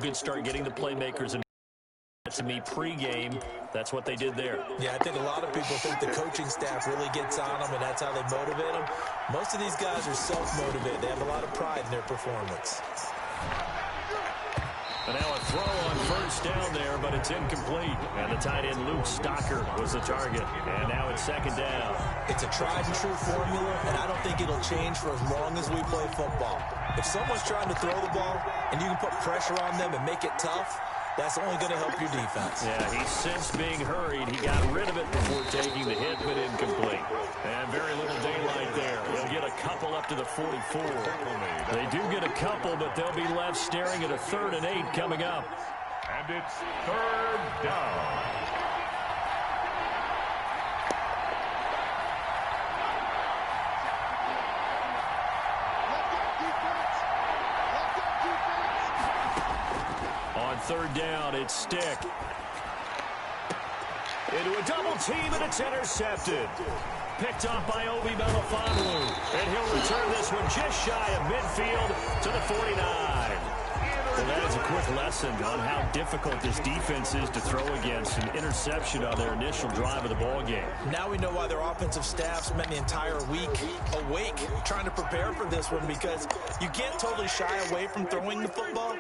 good start getting the playmakers. And to me, pregame, that's what they did there. Yeah, I think a lot of people think the coaching staff really gets on them, and that's how they motivate them. Most of these guys are self-motivated. They have a lot of pride in their performance. And now a throw on first down there, but it's incomplete. And the tight end, Luke Stocker, was the target. And now it's second down. It's a tried-and-true formula, and I don't think it'll change for as long as we play football. If someone's trying to throw the ball and you can put pressure on them and make it tough, that's only going to help your defense. Yeah, he sensed being hurried. He got rid of it before taking the hit, but incomplete. And very little daylight there. They'll get a couple up to the 44. They do get a couple, but they'll be left staring at a 3rd and 8 coming up. And it's 3rd down. On 3rd down, it's Stick. Into a double team, and it's intercepted. Picked up by Obi Melifonwu. And he'll return this one just shy of midfield to the 49. Well, that is a quick lesson on how difficult this defense is to throw against. An interception on their initial drive of the ball game. Now we know why their offensive staff spent the entire week awake trying to prepare for this one, because you can't totally shy away from throwing the football.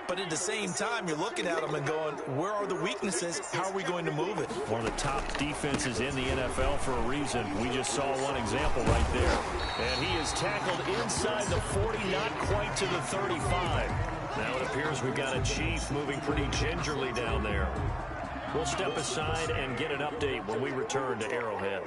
But at the same time, you're looking at them and going, where are the weaknesses? How are we going to move it? One of the top defenses in the NFL for a reason. We just saw one example right there. And he is tackled inside the 40, not quite to the 35. Now it appears we've got a Chief moving pretty gingerly down there. We'll step aside and get an update when we return to Arrowhead.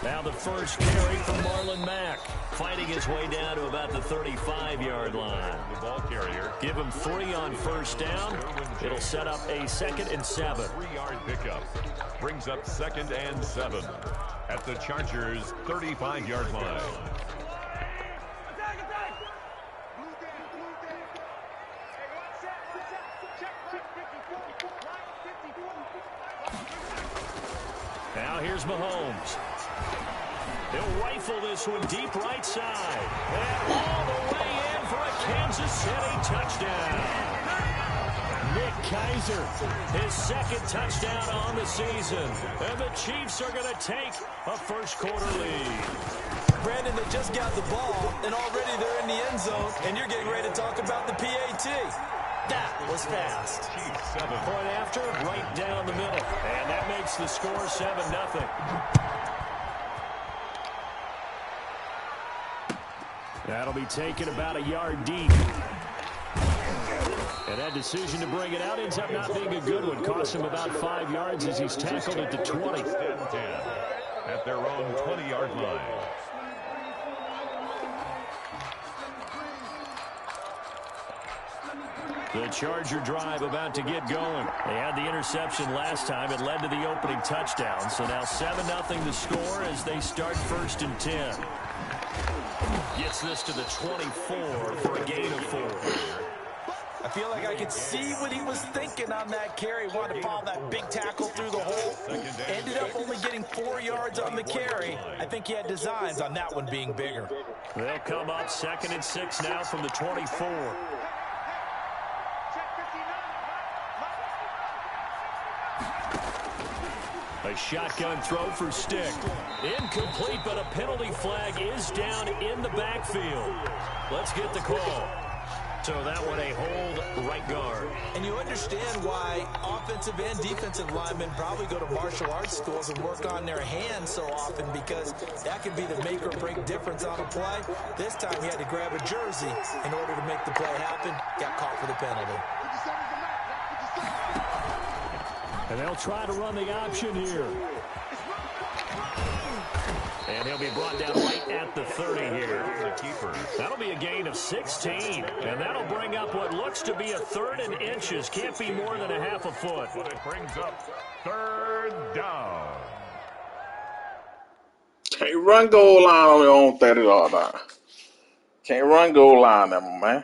Now the first carry from Marlon Mack, fighting his way down to about the 35-yard line. The ball carrier. Give him 3 on first down. It'll set up a 2nd and 7. 3-yard pickup. Brings up 2nd and 7 at the Chargers' 35-yard line. Now here's Mahomes. He'll rifle this one deep right side. And all the way in for a Kansas City touchdown. Nick Keiser, his 2nd touchdown on the season. And the Chiefs are going to take a first-quarter lead. Brandon, they just got the ball, and already they're in the end zone, and you're getting ready to talk about the PAT. That was fast. Point after, right down the middle. And that makes the score 7-0. That'll be taken about a yard deep. And that decision to bring it out ends up not being a good one. Costs him about 5 yards as he's tackled at the 20. 10 at their own 20-yard line. The Charger drive about to get going. They had the interception last time. It led to the opening touchdown. So now 7-0 the score as they start 1st and 10. Gets this to the 24 for a gain of 4. I feel like I could see what he was thinking on that carry. Wanted to follow that big tackle through the hole. Ended up only getting 4 yards on the carry. I think he had designs on that one being bigger. They'll come up 2nd and 6 now from the 24. A shotgun throw for Stick. Incomplete, but a penalty flag is down in the backfield. Let's get the call. So that one a hold right guard. And you understand why offensive and defensive linemen probably go to martial arts schools and work on their hands so often, because that could be the make or break difference on a play. This time he had to grab a jersey in order to make the play happen. Got caught for the penalty. And they'll try to run the option here. And he'll be brought down right at the 30 here. That'll be a gain of 16. And that'll bring up what looks to be a 3rd and inches. Can't be more than a half a foot. But it brings up 3rd down. Can't run goal line on your own 30 yard line. Can't run goal line them, man.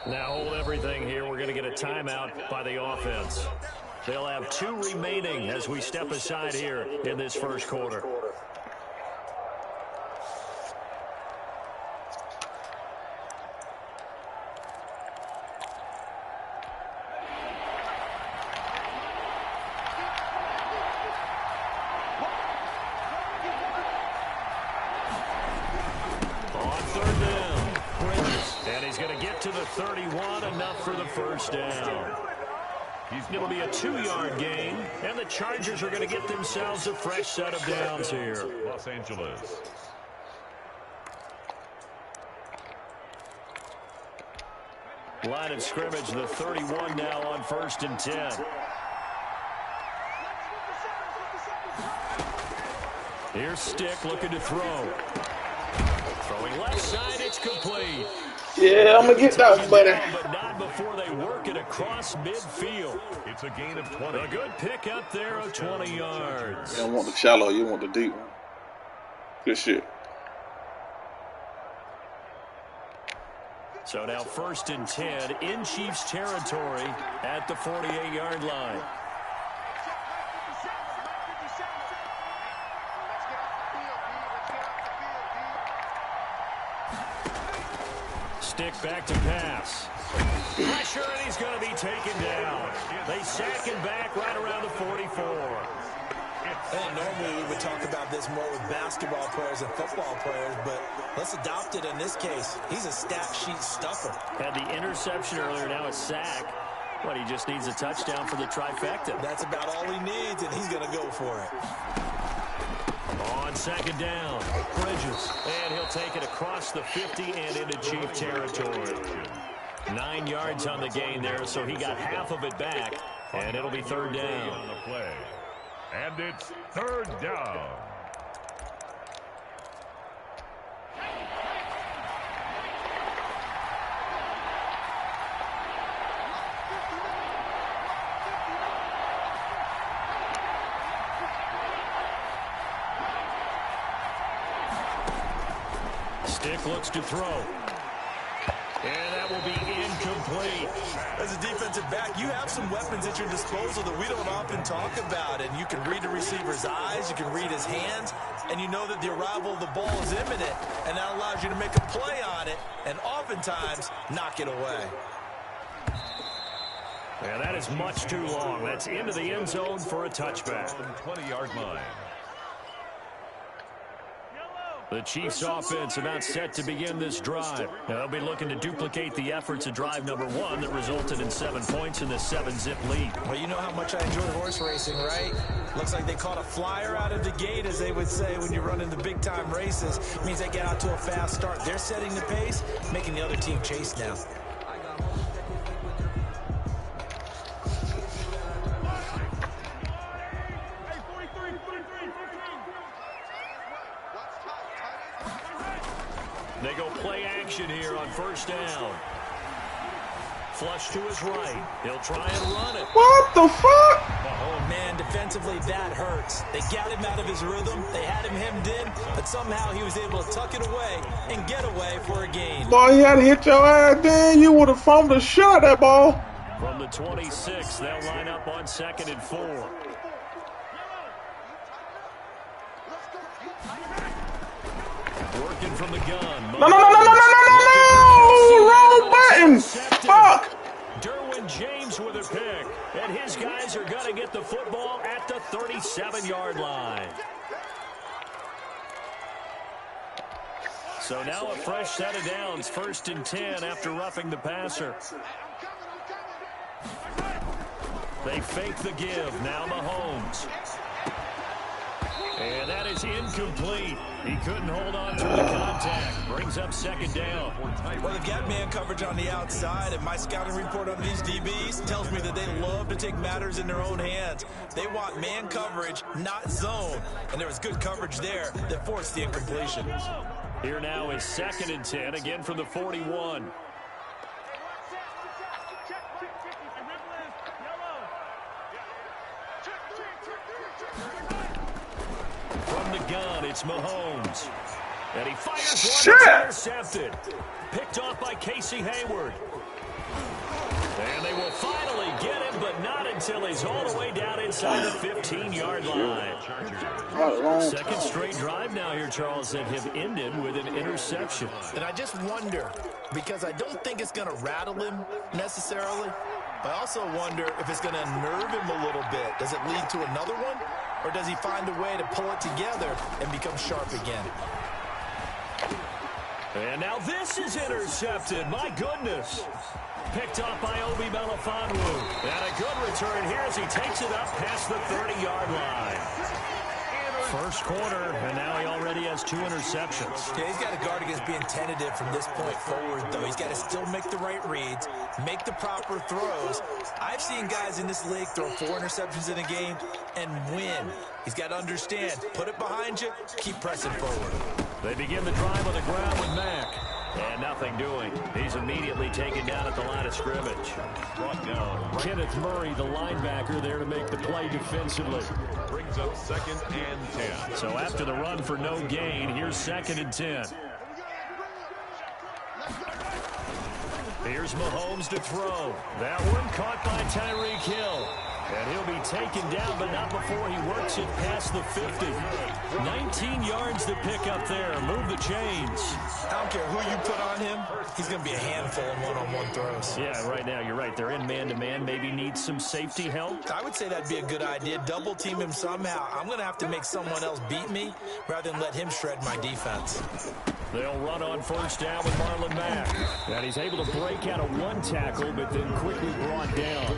Now hold everything here. We're going to get a timeout by the offense. They'll have 2 remaining as we step aside here in this first quarter. To the 31, enough for the first down. It'll be a 2-yard gain, and the Chargers are going to get themselves a fresh set of downs here. Los Angeles. Line of scrimmage, the 31 now on 1st and 10. Here's Stick looking to throw. Throwing left side, it's complete. Yeah, I'm going to get that one, buddy. But not before they work it across midfield. It's a gain of 20. A good pick up there of 20 yards. You don't want the shallow, you want the deep one. Good shit. So now 1st and 10 in Chiefs territory at the 48-yard line. Stick back to pass. Pressure, and he's going to be taken down. They sack him back right around the 44. I think normally we would talk about this more with basketball players and football players, but let's adopt it in this case. He's a stat sheet stuffer. Had the interception earlier, now a sack. But he just needs a touchdown for the trifecta. That's about all he needs, and he's going to go for it. On 2nd down, Bridges, and he'll take it across the 50 and into Chief territory. 9 yards on the gain there, so he got half of it back, and it'll be 3rd down. On the play. And it's 3rd down. Stick looks to throw. And that will be incomplete. As a defensive back, you have some weapons at your disposal that we don't often talk about. And you can read the receiver's eyes, you can read his hands, and you know that the arrival of the ball is imminent. And that allows you to make a play on it and oftentimes knock it away. Yeah, that is much too long. That's into the end zone for a touchback. 20-yard line. The Chiefs offense about set to begin this drive. Now, they'll be looking to duplicate the efforts of drive number 1 that resulted in 7 points in the 7-zip lead. Well, you know how much I enjoy horse racing, right? Looks like they caught a flyer out of the gate, as they would say when you run into big-time races. It means they get out to a fast start. They're setting the pace, making the other team chase now. They go play action here on 1st down. Flush to his right. He'll try and run it. What the fuck? Oh, man, defensively, that hurts. They got him out of his rhythm. They had him hemmed in, but somehow he was able to tuck it away and get away for a gain. Boy, he had to hit your ass, then you would have fumbled the shit out of that ball. From the 26, they'll line up on 2nd and 4. Working from the gun. No! Wrong button! Fuck! Derwin James with a pick. And his guys are going to get the football at the 37-yard line. So now a fresh set of downs. 1st and 10 after roughing the passer. They fake the give. Now Mahomes. And that is incomplete. He couldn't hold on through the contact. Brings up 2nd down. Well, they've got man coverage on the outside, and my scouting report on these DBs tells me that they love to take matters in their own hands. They want man coverage, not zone. And there was good coverage there that forced the incompletion. Here now is 2nd and 10, again from the 41. From the gun, it's Mahomes. And he fires one that's intercepted. Picked off by Casey Hayward. until he's all the way down inside the 15-yard line. Second straight drive now here, Charles, that have ended with an interception. And I just wonder, because I don't think it's going to rattle him necessarily, I also wonder if it's going to unnerve him a little bit. Does it lead to another one? Or does he find a way to pull it together and become sharp again? And now this is intercepted. My goodness. Picked up by Obi Melifonwu. And a good return here as he takes it up past the 30-yard line. First quarter, and now he already has 2 interceptions. Yeah, he's got to guard against being tentative from this point forward, though. He's got to still make the right reads, make the proper throws. I've seen guys in this league throw 4 interceptions in a game and win. He's got to understand, put it behind you, keep pressing forward. They begin the drive on the ground with Mack. And nothing doing. He's immediately taken down at the line of scrimmage. Brought down. Kenneth Murray, the linebacker, there to make the play defensively. Brings up 2nd and 10. So after the run for no gain, here's 2nd and 10. Here's Mahomes to throw. That one caught by Tyreek Hill. And he'll be taken down, but not before he works it past the 50. 19 yards to pick up there. Move the chains. I don't care who you put on him. He's going to be a handful in one-on-one throws. Yeah, right now, you're right. They're in man-to-man. Maybe needs some safety help. I would say that'd be a good idea. Double team him somehow. I'm going to have to make someone else beat me rather than let him shred my defense. They'll run on first down with Marlon Mack. And he's able to break out of 1 tackle, but then quickly brought down.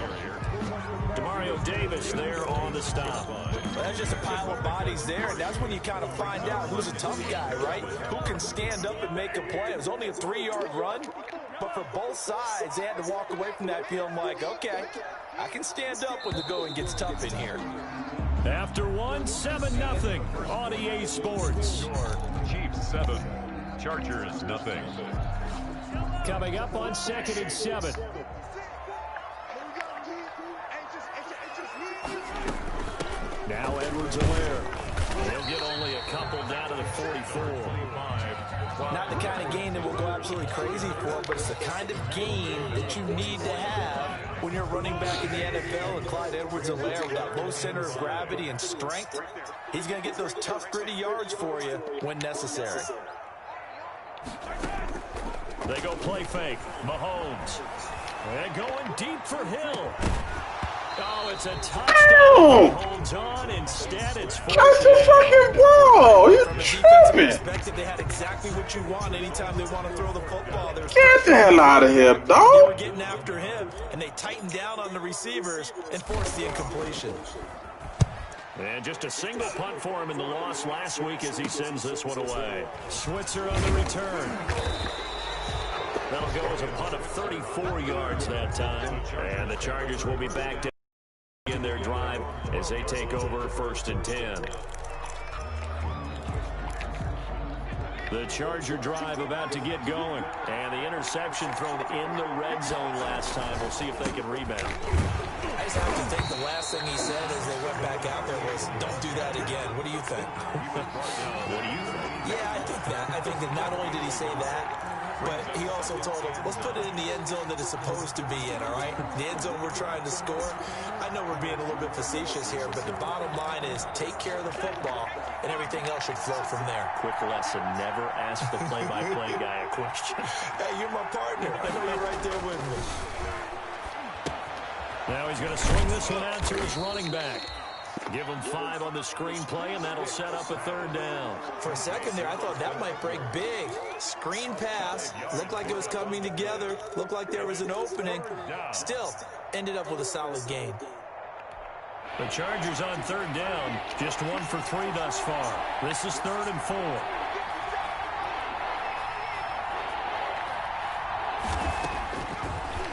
Demario Davis there on the stop. Well, that's just a pile of bodies there, and that's when you kind of find out who's a tough guy, right? Who can stand up and make a play. It was only a 3-yard run, but for both sides, they had to walk away from that feeling like, okay, I can stand up when the going gets tough in here. After 7-0 on EA Sports. Chiefs 7, Chargers nothing. Coming up on 2nd and 7. Now Edwards-Helaire. He'll get only a couple down to the 44. Not the kind of game that we'll go absolutely crazy for, but it's the kind of game that you need to have when you're running back in the NFL. And Clyde Edwards-Helaire with that low center of gravity and strength, he's going to get those tough, gritty yards for you when necessary. They go play fake. Mahomes. And going deep for Hill. Oh, it's a touchdown. He holds on. Instead, it's That's a fucking ball. You're tripping. Perspective, they had exactly what you want anytime they want to throw the football. Get the hell out of here, They were dog. getting after him, and they tightened down on the receivers and forced the incompletion. And just a single punt for him in the loss last week as he sends this one away. Switzer on the return. That'll go as a punt of 34 yards that time. And the Chargers will be back to in their drive as they take over 1st and 10. The Charger drive about to get going. And the interception thrown in the red zone last time. We'll see if they can rebound. I just have to think the last thing he said as they went back out there was, don't do that again. What do you think? What do you think? Yeah, I think that. I think that not only did he say that, but he also told them, let's put it in the end zone that it's supposed to be in, all right? The end zone we're trying to score. I know we're being a little bit facetious here, but the bottom line is take care of the football, and everything else should flow from there. Quick lesson, never ask the play-by-play guy a question. Hey, you're my partner. I know you're right there with me. Now he's going to swing this one out to his running back. Give him 5 on the screen play, and that'll set up a 3rd down. For a second there, I thought that might break big. Screen pass. Looked like it was coming together. Looked like there was an opening. Still, ended up with a solid gain. The Chargers on 3rd down. Just 1 for 3 thus far. This is 3rd and 4.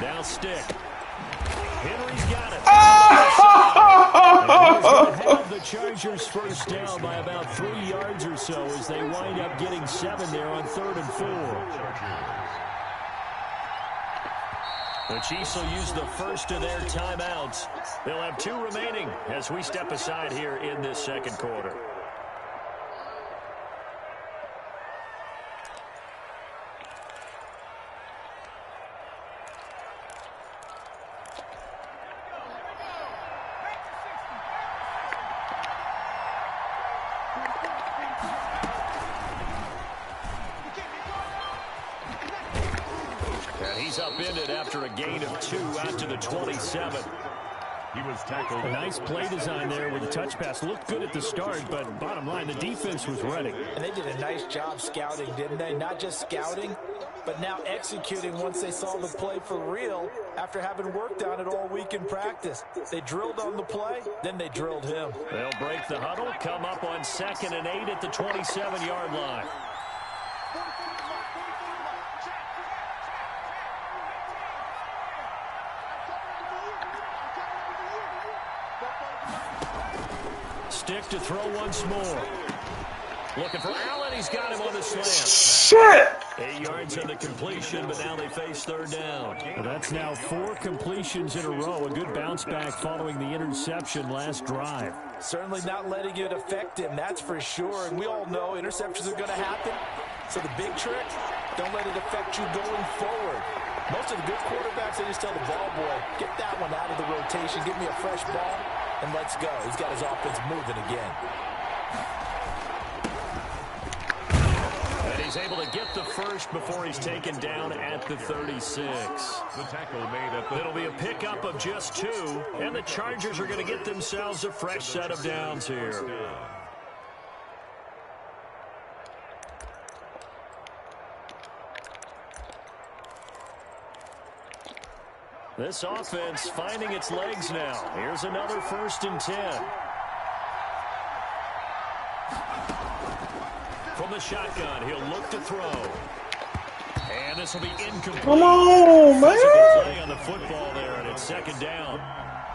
Now stick. Henry's got it. Have the Chargers first down by about 3 yards or so as they wind up getting 7 there on 3rd and 4. The Chiefs will use the first of their timeouts. They'll have 2 remaining as we step aside here in this 2nd quarter. after a gain of 2 out to the 27. He was tackled. A nice play design there with the touch pass. Looked good at the start, but bottom line, the defense was ready. And they did a nice job scouting, didn't they? Not just scouting, but now executing once they saw the play for real after having worked on it all week in practice. They drilled on the play, then they drilled him. They'll break the huddle, come up on 2nd and 8 at the 27-yard line. Stick to throw once more. Looking for Allen. He's got him on the slant. Shit! 8 yards on the completion, but now they face 3rd down. Well, that's now 4 completions in a row. A good bounce back following the interception last drive. Certainly not letting it affect him, that's for sure. And we all know interceptions are going to happen. So the big trick, don't let it affect you going forward. Most of the good quarterbacks, they just tell the ball boy, get that one out of the rotation, give me a fresh ball, and let's go. He's got his offense moving again. And he's able to get the first before he's taken down at the 36. The tackle made at the... It'll be a pickup of just 2, and the Chargers are going to get themselves a fresh set of downs here. This offense finding its legs now. Here's another 1st and 10. From the shotgun, he'll look to throw. And this will be incomplete. Come on, man. Physical play on the football there, and it's 2nd down.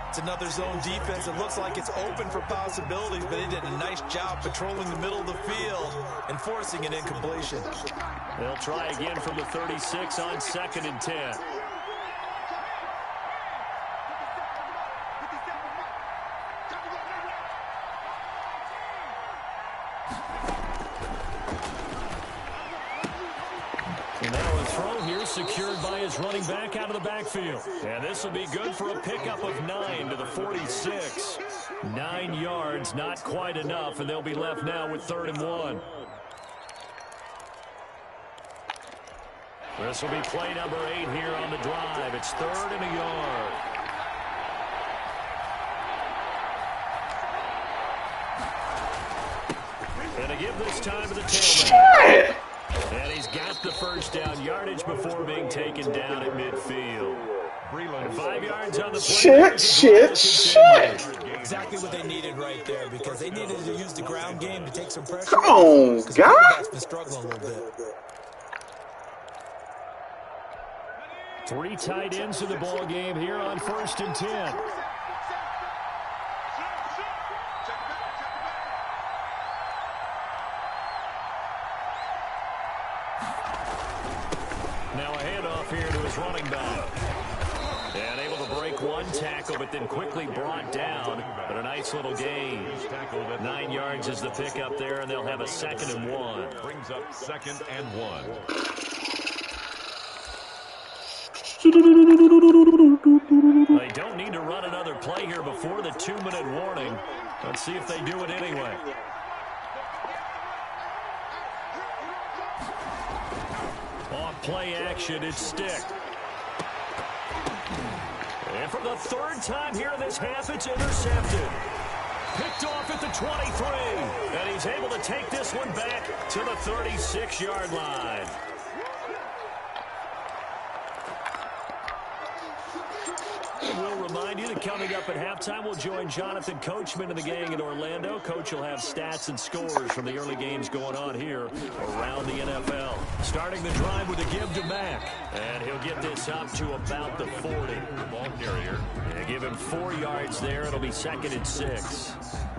It's another zone defense. It looks like it's open for possibilities, but they did a nice job patrolling the middle of the field and forcing an incompletion. They'll try again from the 36 on 2nd and 10. Secured by his running back out of the backfield. And this will be good for a pickup of 9 to the 46. 9 yards, not quite enough, and they'll be left now with 3rd and 1. This will be play number 8 here on the drive. It's 3rd and a yard. And to give this time to the tailback. And he's got the 1st down yardage before being taken down at midfield. And 5 yards on the play. Shit. Exactly what they needed right there, because they needed to use the ground game to take some pressure. Come on, God. guy. Been struggling a little bit. 3 tight ends in the ball game here on 1st and 10. Now a handoff here to his running back. And able to break 1 tackle, but then quickly brought down. But a nice little gain. 9 yards is the pickup there, and they'll have a 2nd and 1. Brings up 2nd and 1. They don't need to run another play here before the 2-minute warning. Let's see if they do it anyway. Play action, it's Stick. And for the 3rd time here in this half, it's intercepted. Picked off at the 23. And he's able to take this one back to the 36-yard line. We'll remind you that coming up at halftime, we'll join Jonathan Coachman and the gang in Orlando. Coach will have stats and scores from the early games going on here around the NFL. Starting the drive with a give to Mack. And he'll get this up to about the 40. Ball carrier. They give him 4 yards there. It'll be 2nd and 6.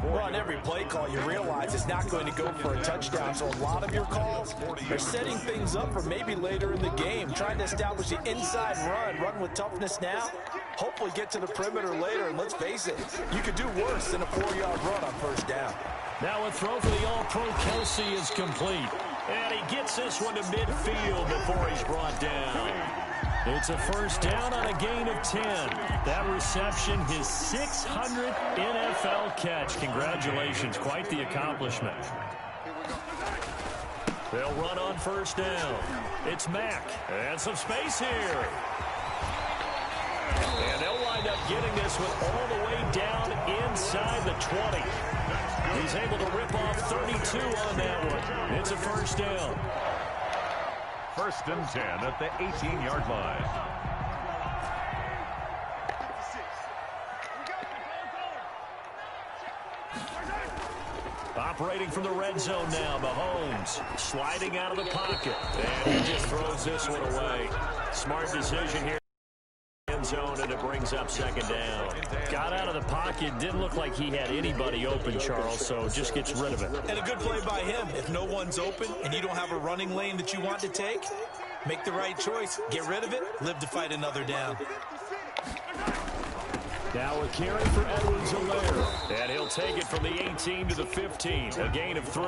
Well, on every play call, you realize it's not going to go for a touchdown. So a lot of your calls are setting things up for maybe later in the game, trying to establish the inside run with toughness now. Hopefully get to the perimeter later, and let's face it, you could do worse than a 4-yard run on 1st down. Now a throw for the All-Pro Kelsey is complete. And he gets this one to midfield before he's brought down. It's a 1st down on a gain of 10. That reception, his 600th NFL catch. Congratulations, quite the accomplishment. They'll run on 1st down. It's Mack, and some space here. And they'll wind up getting this one all the way down inside the 20. He's able to rip off 32 on that one. It's a first down. 1st and 10 at the 18-yard line. Operating from the red zone now, Mahomes sliding out of the pocket. And he just throws this one away. Smart decision here. End zone, and it brings up 2nd down. Got out of the pocket. Didn't look like he had anybody open, Charles, so just gets rid of it. And a good play by him. If no one's open and you don't have a running lane that you want to take, make the right choice. Get rid of it. Live to fight another down. Now a carry for Edwards-Helaire. And he'll take it from the 18 to the 15. A gain of 3.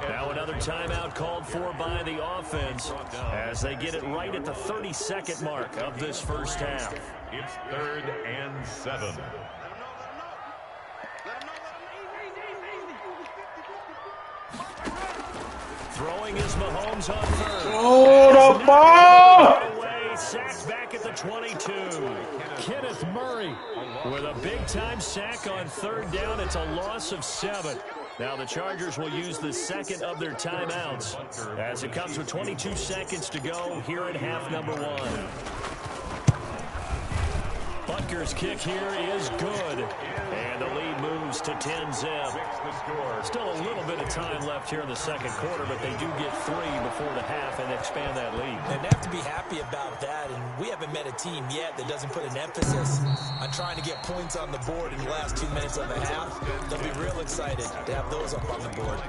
Now another timeout called for by the offense as they get it right at the 32nd mark of this first half. It's 3rd and 7. Throwing is Mahomes on 3rd. Oh, the ball! Sacked back at the 22. Kenneth Murray with a big-time sack on 3rd down. It's a loss of 7. Now the Chargers will use the 2nd of their timeouts as it comes with 22 seconds to go here at half number 1. Butker's kick here is good. And the lead moves to 10-zip. Still a little bit of time left here in the 2nd quarter, but they do get 3 before the half and expand that lead. And they have to be happy about that, and we haven't met a team yet that doesn't put an emphasis on trying to get points on the board in the last 2 minutes of the half. They'll be real excited to have those up on the board.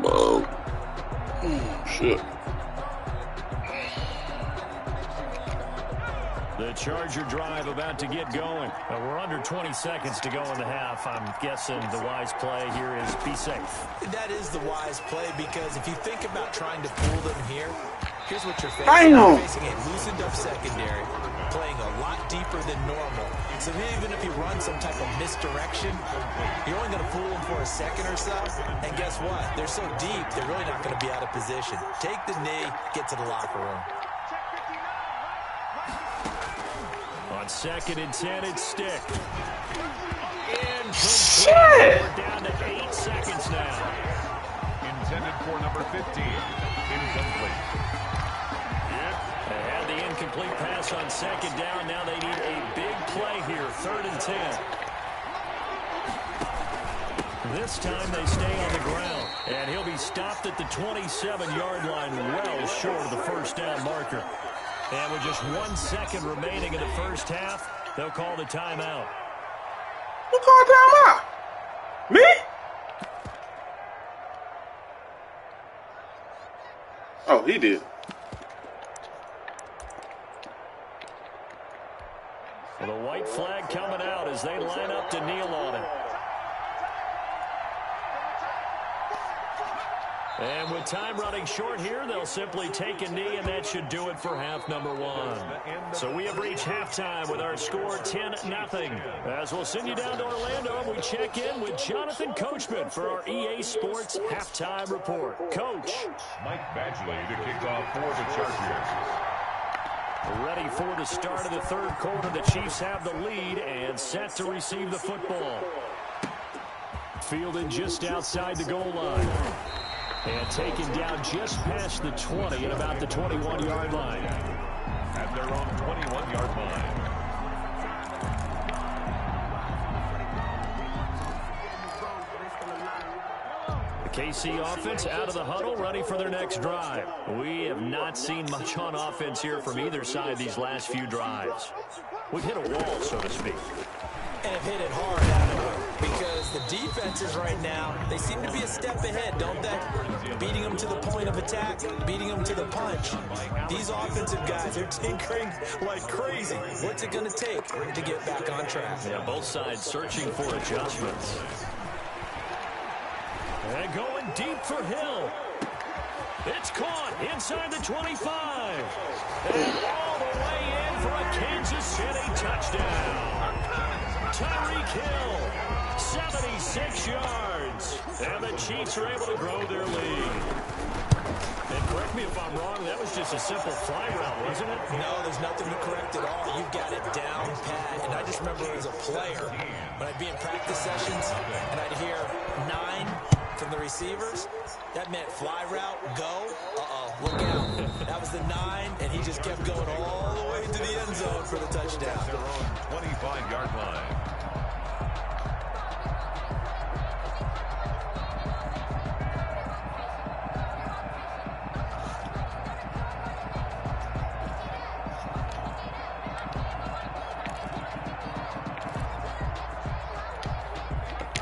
Whoa. Shit. The Charger drive about to get going. We're under 20 seconds to go in the half. I'm guessing the wise play here is be safe. That is the wise play, because if you think about trying to fool them here, here's what you're facing. You're facing a loosened up secondary, playing a lot deeper than normal. So even if you run some type of misdirection, you're only going to fool them for a second or so. And guess what? They're so deep, they're really not going to be out of position. Take the knee, get to the locker room. On 2nd and 10, it's Stick. Shit! We're down to 8 seconds now. Intended for number 15. Incomplete. They had the incomplete pass on 2nd down. Now they need a big play here, 3rd and 10. This time they stay on the ground, and he'll be stopped at the 27-yard line, well short of the first down marker. And with just 1 second remaining in the first half, they'll call the timeout. Who called timeout? Me? Oh, he did. Well, the white flag coming out as they line up to kneel on it. And with time running short here, they'll simply take a knee, and that should do it for half number 1. So we have reached halftime with our score 10-0. As we'll send you down to Orlando, and we check in with Jonathan Coachman for our EA Sports Halftime Report. Coach. Mike Badgley to kick off for the Chargers. Ready for the start of the 3rd quarter. The Chiefs have the lead and set to receive the football. Fielded just outside the goal line. And taken down just past the 20 at about the 21-yard line. At their own 21-yard line. The KC offense out of the huddle, ready for their next drive. We have not seen much on offense here from either side these last few drives. We've hit a wall, so to speak. And have hit it hard, Adam, because the defenses right now, they seem to be a step ahead, don't they? Beating them to the point of attack, beating them to the punch. These offensive guys are tinkering like crazy. What's it going to take to get back on track? Yeah, both sides searching for adjustments. And going deep for Hill. It's caught inside the 25. And all the way in for a Kansas City touchdown. Tyreek Hill, 76 yards. And the Chiefs are able to grow their lead. And correct me if I'm wrong, that was just a simple fly route, wasn't it? No, there's nothing to correct at all. You've got it down pat. And I just remember as a player, when I'd be in practice sessions and I'd hear 9 from the receivers, that meant fly route, go, look out. That was the 9, and he just kept going all the way to the end zone for the touchdown. Their own 25-yard line.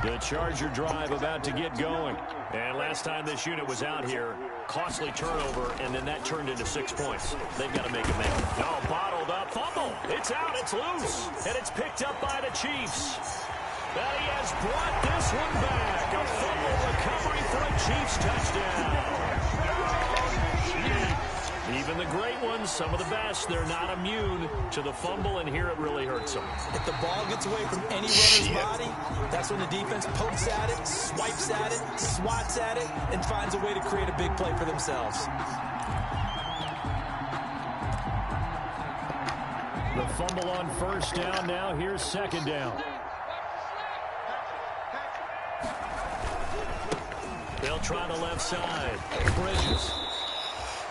The Charger drive about to get going. And last time this unit was out here, costly turnover, and then that turned into 6 points. They've got to make a make. Oh, bottled up. Fumble. It's out. It's loose. And it's picked up by the Chiefs. But he has brought this one back. A fumble recovery for a Chiefs touchdown. Even the great ones, some of the best, they're not immune to the fumble, and here it really hurts them. If the ball gets away from any runner's body, that's when the defense pokes at it, swipes at it, swats at it, and finds a way to create a big play for themselves. The fumble on first down now. Here's second down. They'll try the left side. Bridges.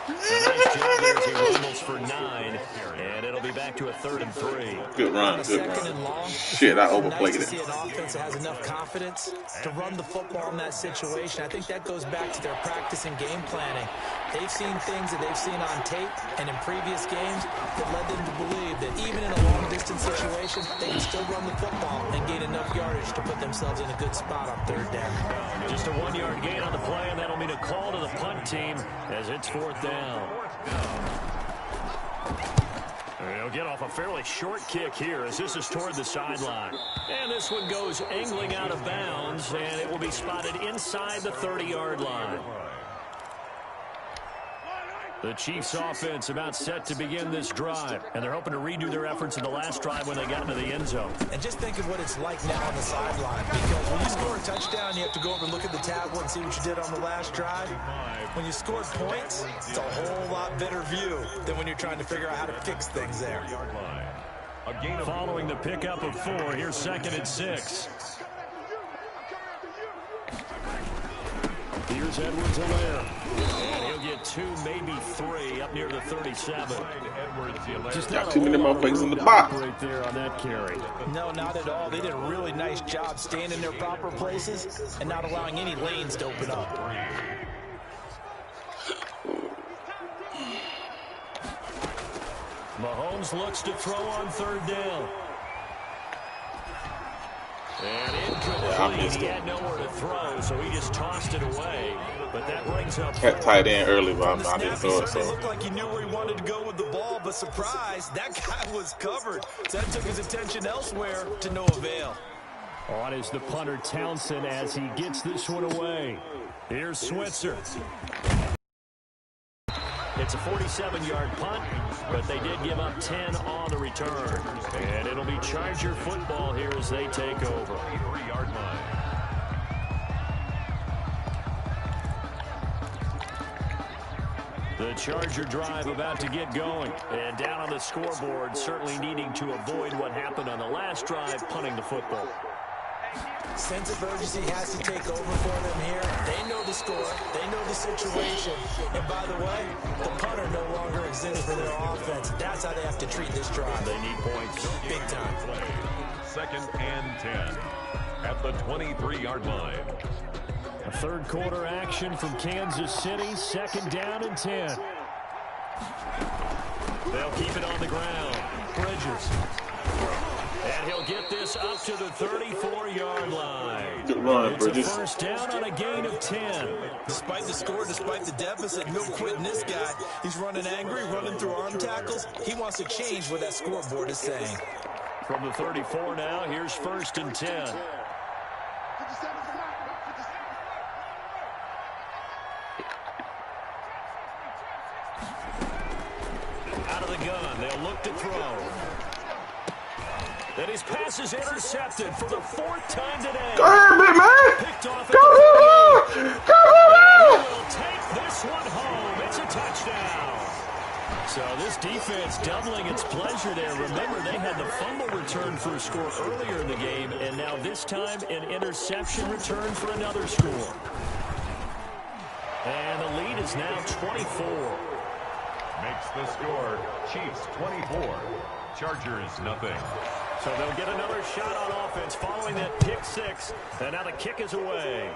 A nice job there as he rumbles for 9, and it'll be back to a 3rd and 3. Good run, good run. Shit, I overplayed Nice to see it. an offense that has enough confidence to run the football in that situation. I think that goes back to their practice and game planning. They've seen things that they've seen on tape and in previous games that led them to believe that even in a long-distance situation, they can still run the football and gain enough yardage to put themselves in a good spot on 3rd down. Just a 1-yard gain on the play, and that'll mean a call to the punt team as it's 4th down. They'll get off a fairly short kick here as this is toward the sideline. And this one goes angling out of bounds, and it will be spotted inside the 30-yard line. The Chiefs offense about set to begin this drive, and they're hoping to redo their efforts in the last drive when they got into the end zone. And just think of what it's like now on the sideline, because when you score a touchdown, you have to go over and look at the tablet and see what you did on the last drive. When you scored points, it's a whole lot better view than when you're trying to figure out how to fix things there. Following the pickup of 4, here's 2nd and 6. Here's Edwards-Helaire. And he'll get 2, maybe 3 up near the 37. Just got too many motherfuckers in the box right there on that carry. No, not at all. They did a really nice job staying in their proper places and not allowing any lanes to open up. Mahomes looks to throw on 3rd down. And incomplete. He had nowhere to throw, so he just tossed it away. But that brings up Had tight end early, but I didn't throw it. So It looked like he knew where he wanted to go with the ball, but surprise, that guy was covered. So that took his attention elsewhere to no avail. on is the punter Townsend as he gets this one away. Here's Switzer. It's a 47-yard punt, but they did give up 10 on the return. And it'll be Charger football here as they take over. 3-yard line. The Charger drive about to get going. And down on the scoreboard, certainly needing to avoid what happened on the last drive, punting the football. Sense of urgency has to take over for them here. They know the score. They know the situation. And by the way, the punter no longer exists for their offense. That's how they have to treat this drive. They need points. Big time. 2nd and 10 at the 23-yard line. A third quarter action from Kansas City. 2nd down and 10. They'll keep it on the ground. Bridges. And he'll get this up to the 34-yard line. Good run, It's Bridges. a first down on a gain of 10. Despite the score, despite the deficit, no quitting this guy. He's running angry, running through arm tackles. He wants to change what that scoreboard is saying. From the 34 now, here's 1st and 10. Out of the gun, they'll look to throw. And his pass is intercepted for the 4th time today. Go ahead, big man. Picked off at Go, the Boo 38. Boo! Go, Boo He Boo! will take this one home. It's a touchdown. So this defense doubling its pleasure there. Remember, they had the fumble return for a score earlier in the game, and now this time an interception return for another score. And the lead is now 24. Makes the score Chiefs 24, Chargers nothing. So they'll get another shot on offense following that pick 6. And now the kick is away.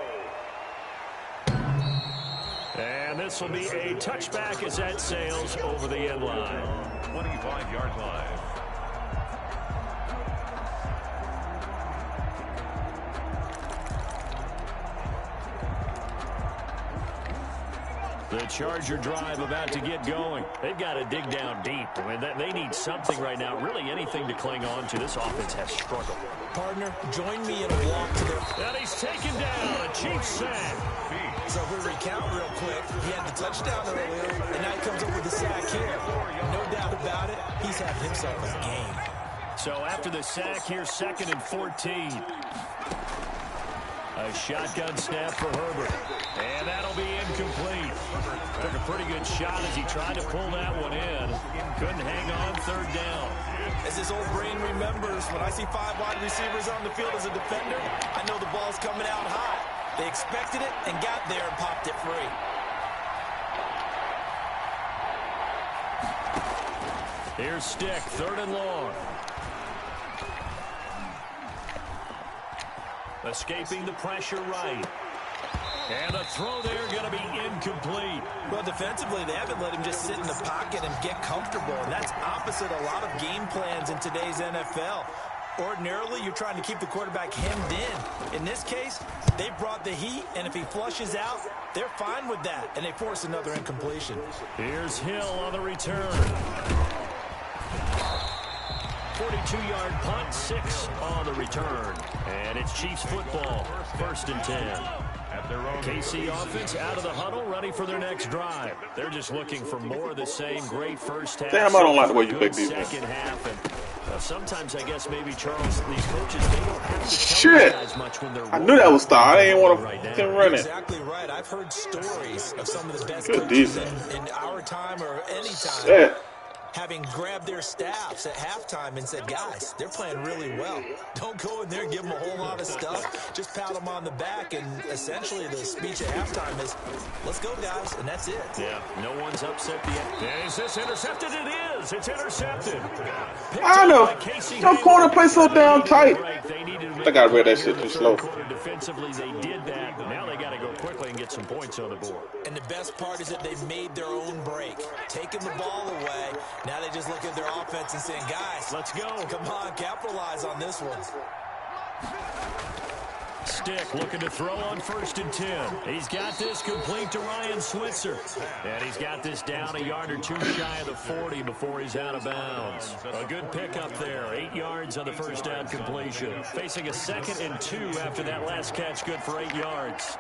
And this will be a touchback as that sails over the end line. 25-yard line. The Charger drive about to get going. They've got to dig down deep. I mean, they need something right now, really anything to cling on to. This offense has struggled. Partner, join me in a walk to their... And he's taken down. A Chiefs sack. So if we recount real quick, he had the touchdown earlier, and now he comes up with the sack here. No doubt about it, he's had himself a game. So after the sack, here's 2nd and 14. A shotgun snap for Herbert. And that'll be incomplete. Took a pretty good shot as he tried to pull that one in. Couldn't hang on 3rd down. As his old brain remembers, when I see 5 wide receivers on the field as a defender, I know the ball's coming out high. They expected it and got there and popped it free. Here's Stick, 3rd and long. Escaping the pressure right. And the throw there going to be incomplete. Well, defensively, they haven't let him just sit in the pocket and get comfortable. And that's opposite a lot of game plans in today's NFL. Ordinarily, you're trying to keep the quarterback hemmed in. In this case, they brought the heat, and if he flushes out, they're fine with that, and they force another incompletion. Here's Hill on the return. 42-yard punt, 6 on the return. And it's Chiefs football, 1st and 10. KC offense out of the huddle, ready for their next drive. They're just looking for more of the same. Great first half. Damn, I don't like the way you pick these. Second half, and sometimes I guess maybe Charles, these coaches, they don't have to Shit! tell guys much when they're. I knew that was style. I didn't want to run it. Exactly right. I've heard stories of some of the best Good coaches defense. in our time or any time. Shit. Having grabbed their staffs at halftime and said, guys, they're playing really well. Don't go in there and give them a whole lot of stuff. Just pat them on the back, and essentially the speech at halftime is, let's go, guys, and that's it. Yeah, no one's upset yet. Is this intercepted? It is. It's intercepted. I know. Your corner play so damn tight. I got read that shit too slow. Defensively, they did that. Now they got to go quickly and get some points on the board. And the best part is that they made their own break, taking the ball away. Now they just look at their offense and saying, guys, let's go. Come on, capitalize on this one. Stick looking to throw on 1st and 10. He's got this complete to Ryan Switzer. And he's got this down a yard or 2 shy of the 40 before he's out of bounds. A good pickup there. 8 yards on the first down completion. Facing a 2nd and 2 after that last catch, good for 8 yards.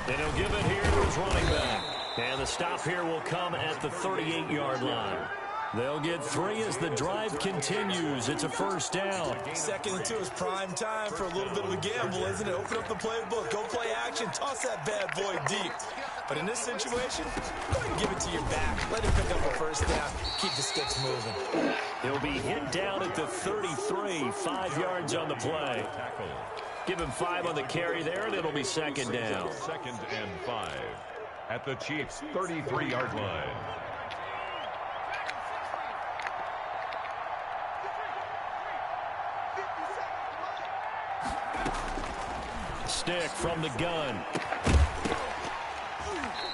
And he'll give it here to his running back. And the stop here will come at the 38-yard line. They'll get 3 as the drive continues. It's a 1st down. 2nd and 2 is prime time for a little bit of a gamble, isn't it? Open up the playbook, go play action, toss that bad boy deep. But in this situation, go ahead and give it to your back. Let him pick up a 1st down. Keep the sticks moving. He'll be hit down at the 33, 5 yards on the play. Give him 5 on the carry there, and it'll be 2nd down. 2nd and 5 at the Chiefs' 33-yard line. Stick from the gun.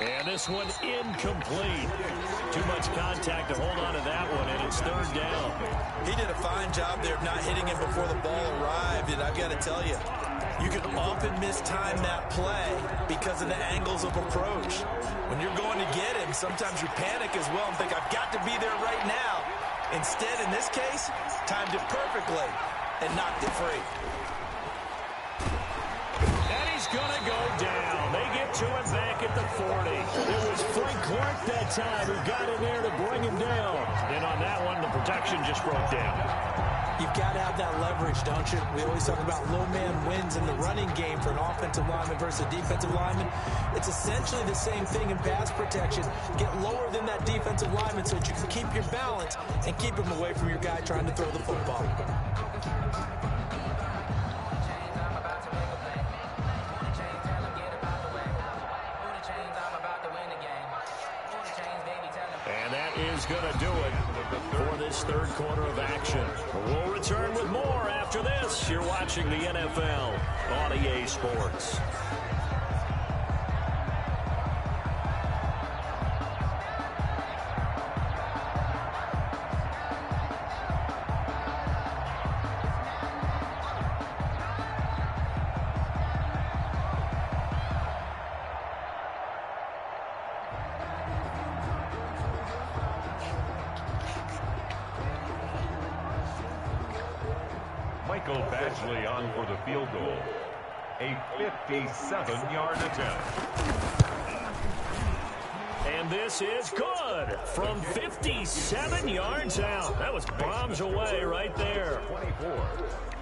And this one incomplete. Too much contact to hold on to that one, and it's 3rd down. He did a fine job there of not hitting him before the ball arrived, and I've got to tell you, you can often mistime that play because of the angles of approach. When you're going to get him, sometimes you panic as well and think, I've got to be there right now. Instead, in this case, timed it perfectly and knocked it free. And he's going to go down. They get to him back at the 40. It was Frank Clark that time who got in there to bring him down. And on that one, the protection just broke down. You've got to have that leverage, don't you? We always talk about low man wins in the running game for an offensive lineman versus a defensive lineman. It's essentially the same thing in pass protection. Get lower than that defensive lineman so that you can keep your balance and keep him away from your guy trying to throw the football. And that is going to do it for this third quarter of action. We'll return with more after this. You're watching the NFL on EA Sports. Michael Badgley on for the field goal. A 57-yard attempt. And this is good from 57 yards out. That was bombs away right there. 24.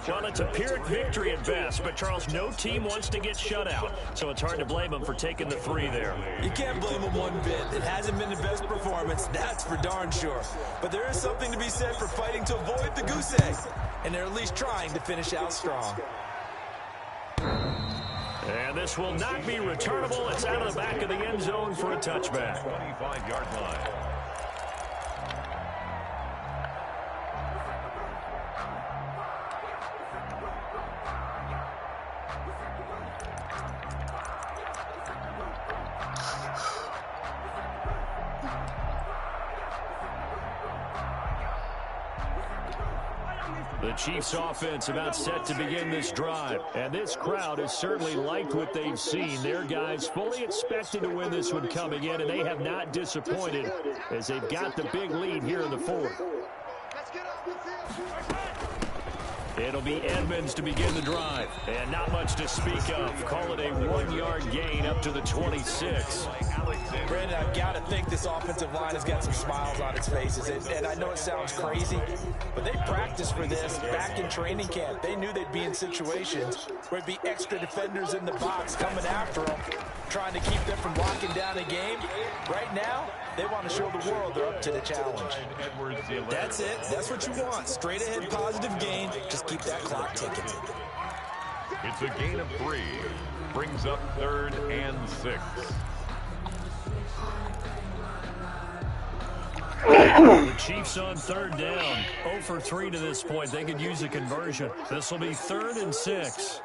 Well, it's a Pyrrhic victory at best, but Charles, no team wants to get shut out, so it's hard to blame them for taking the 3 there. You can't blame them one bit. It hasn't been the best performance, that's for darn sure. But there is something to be said for fighting to avoid the goose egg, and they're at least trying to finish out strong. And this will not be returnable. It's out of the back of the end zone for a touchback. 25-yard line. The Chiefs offense about set to begin this drive. And this crowd has certainly liked what they've seen. Their guys fully expected to win this one coming in, and they have not disappointed as they've got the big lead here in the fourth. It'll be Edmonds to begin the drive. And not much to speak of. Call it a 1-yard gain up to the 26. Brandon, I've got to think this offensive line has got some smiles on its faces. And I know it sounds crazy, but they practiced for this back in training camp. They knew they'd be in situations where it'd be extra defenders in the box coming after them, trying to keep them from locking down a game. Right now, they want to show the world they're up to the challenge. That's it. That's what you want. Straight ahead positive gain. Just keep that clock ticking. It's a gain of 3. Brings up 3rd and 6. The Chiefs on 3rd down. 0 for 3 to this point. They could use a conversion. This will be 3rd and 6.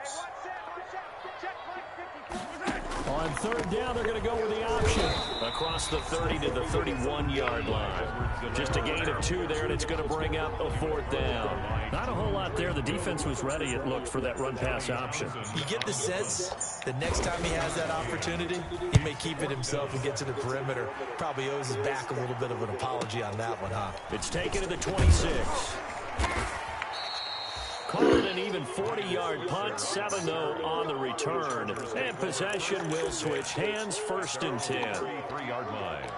On 3rd down, they're going to go with the option. Across the 30 to the 31-yard line. Just a gain of 2 there, and it's going to bring up a 4th down. Not a whole lot there. The defense was ready, it looked, for that run-pass option. You get the sense the next time he has that opportunity, he may keep it himself and get to the perimeter. Probably owes his back a little bit of an apology on that one, huh? It's taken to the 26. Call it an even 40-yard punt, 7-0 on the return. And possession will switch hands, 1st and 10. 33-yard line.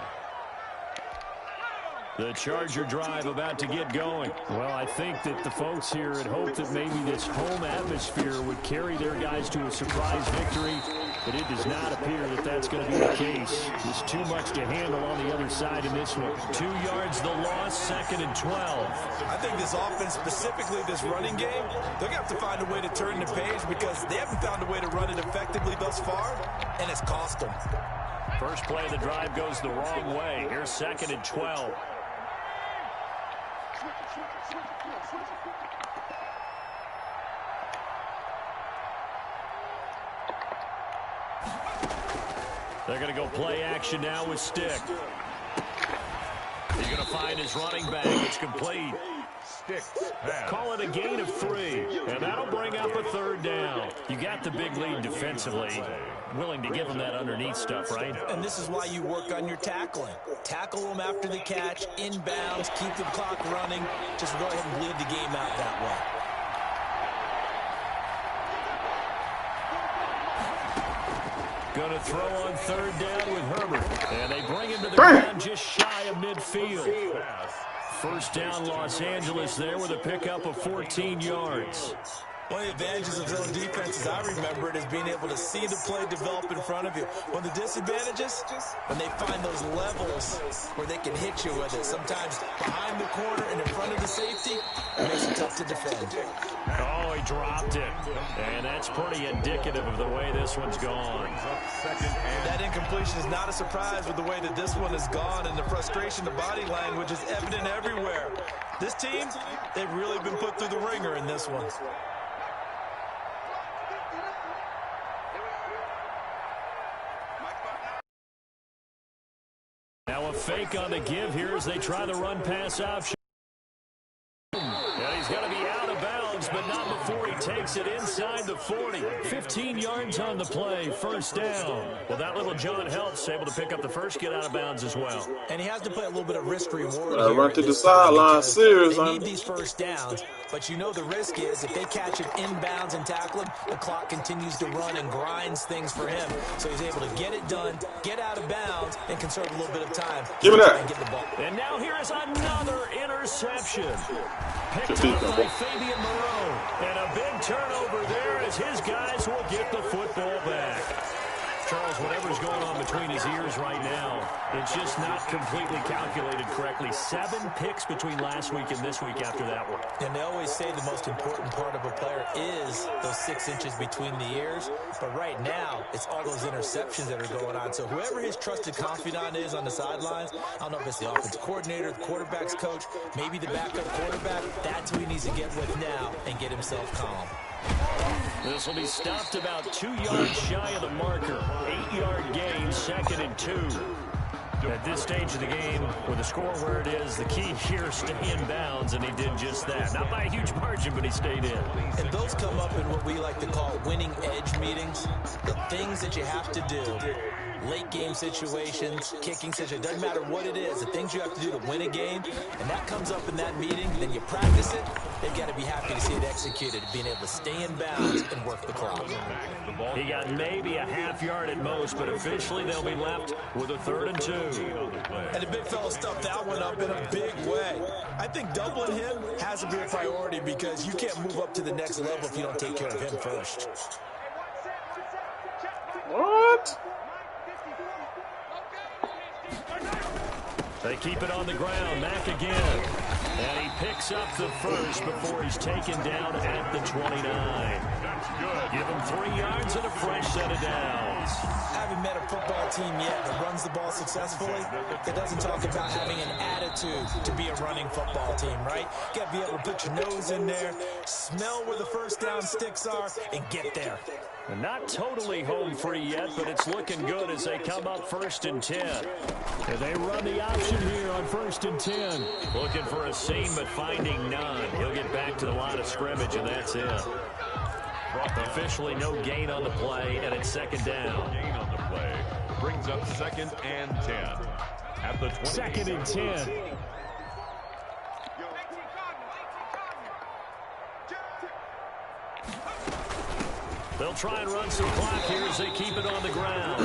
The Charger drive about to get going. Well, I think that the folks here had hoped that maybe this home atmosphere would carry their guys to a surprise victory, but it does not appear that that's going to be the case. There's too much to handle on the other side in this one. 2 yards the loss, 2nd and 12. I think this offense, specifically this running game, they're going to have to find a way to turn the page because they haven't found a way to run it effectively thus far, and it's cost them. First play of the drive goes the wrong way. Here's 2nd and 12. They're going to go play action now with Stick. He's going to find his running back. It's complete. Sticks pass. Call it a gain of 3, and that'll bring up a 3rd down. You got the big lead defensively. Willing to give them that underneath stuff, right? And this is why you work on your tackling. Tackle them after the catch, inbounds, keep the clock running. Just go ahead and bleed the game out that way. Going to throw on third down with Herbert. And they bring him to the ground just shy of midfield. First down, Los Angeles there with a pickup of 14 yards. One of the advantages of zone defense, as I remember it, is being able to see the play develop in front of you. One of the disadvantages, when they find those levels where they can hit you with it. Sometimes behind the corner and in front of the safety, it makes it tough to defend. Oh, he dropped it. And that's pretty indicative of the way this one's gone. That incompletion is not a surprise with the way that this one has gone, and the frustration, the body language is evident everywhere. This team, they've really been put through the ringer in this one. Now a fake on the give here as they try the run-pass option. And he's going to be out of bounds, but not before he takes it inside the 40. 15 yards on the play, first down. Well, that little John Helps able to pick up the first, get out of bounds as well. And he has to play a little bit of risk-reward. Run to the sideline, serious. They need these first downs, but you know the risk is if they catch him inbounds and tackle him, the clock continues to run and grinds things for him. So he's able to get it done, get out of bounds, and conserve a little bit of time. Give me that. And get the ball. And now here is another interception. Picked up by Fabian Moreau. And a big turnover there as his guys will get the football back. Charles, whatever's going on between his ears right now, it's just not completely calculated correctly. 7 picks between last week and this week after that one. And they always say the most important part of a player is those 6 inches between the ears. But right now, it's all those interceptions that are going on. So whoever his trusted confidant is on the sidelines, I don't know if it's the offensive coordinator, the quarterback's coach, maybe the backup quarterback, that's who he needs to get with now and get himself calm. This will be stopped about 2 yards shy of the marker. 8-yard gain, 2nd and 2. At this stage of the game, with the score where it is, the key here is stay in bounds, and he did just that. Not by a huge margin, but he stayed in. And those come up in what we like to call winning edge meetings. The things that you have to do. Late game situations, kicking situations, doesn't matter what it is, the things you have to do to win a game, and that comes up in that meeting, then you practice it, they've got to be happy to see it executed, being able to stay in bounds and work the clock. He got maybe a half yard at most, but officially they'll be left with a 3rd and 2. And the big fella stuffed that one up in a big way. I think doubling him has to be a priority because you can't move up to the next level if you don't take care of him first. What? They keep it on the ground. Mack again. And he picks up the first before he's taken down at the 29. That's good. Give him 3 yards and a fresh set of downs. Haven't met a football team yet that runs the ball successfully that doesn't talk about having an attitude to be a running football team, right? You got to be able to put your nose in there, smell where the first down sticks are, and get there. And not totally home free yet, but it's looking good as they come up 1st and 10. And they run the option here on 1st and 10. Looking for a seam, but finding none. He'll get back to the line of scrimmage, and that's it. Officially no gain on the play, and it's 2nd down. Gain on the play brings up 2nd and 10 at the 20. 2nd and 10. They'll try and run some clock here as they keep it on the ground.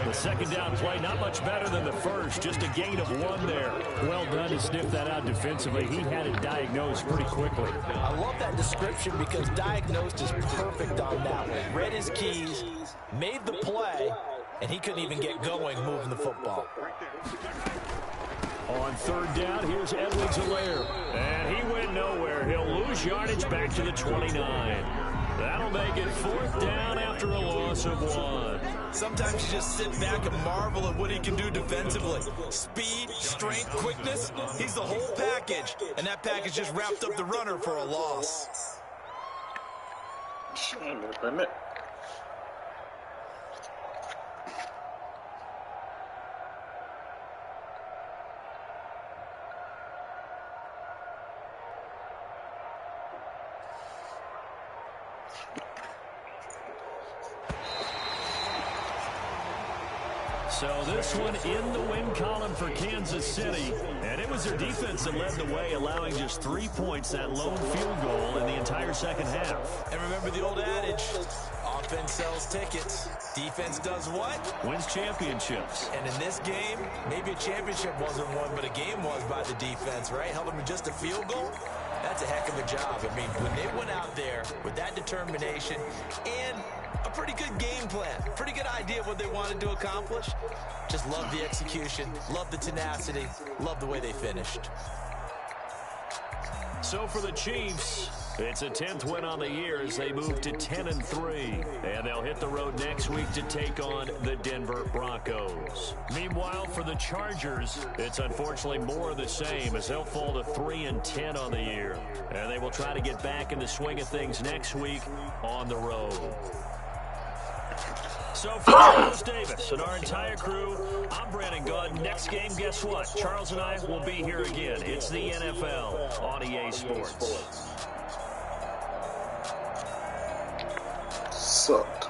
The 2nd down play, not much better than the first, just a gain of 1 there. Well done to sniff that out defensively. He had it diagnosed pretty quickly. I love that description because diagnosed is perfect on that one. Read his keys, made the play, and he couldn't even get going moving the football. On 3rd down, here's Edwards-Helaire. And he went nowhere. He'll lose yardage back to the 29. That'll make it 4th down after a loss of 1. Sometimes you just sit back and marvel at what he can do defensively. Speed, strength, quickness, he's the whole package. And that package just wrapped up the runner for a loss. So this one in the win column for Kansas City. And it was their defense that led the way, allowing just 3 points, that lone field goal in the entire second half. And remember the old adage, Offense sells tickets. Defense does what? Wins championships. And in this game, maybe a championship wasn't won, but a game was by the defense, right? Held them to just a field goal. That's a heck of a job. I mean, when they went out there with that determination and a pretty good game plan, pretty good idea of what they wanted to accomplish, just love the execution, love the tenacity, love the way they finished. So for the Chiefs, it's a 10th win on the year as they move to 10-3. And they'll hit the road next week to take on the Denver Broncos. Meanwhile, for the Chargers, it's unfortunately more of the same as they'll fall to 3-10 on the year. And they will try to get back in the swing of things next week on the road. So for Charles Davis and our entire crew, I'm Brandon Gaudin. Next game, guess what? Charles and I will be here again. It's the NFL on EA Sports. Sucked.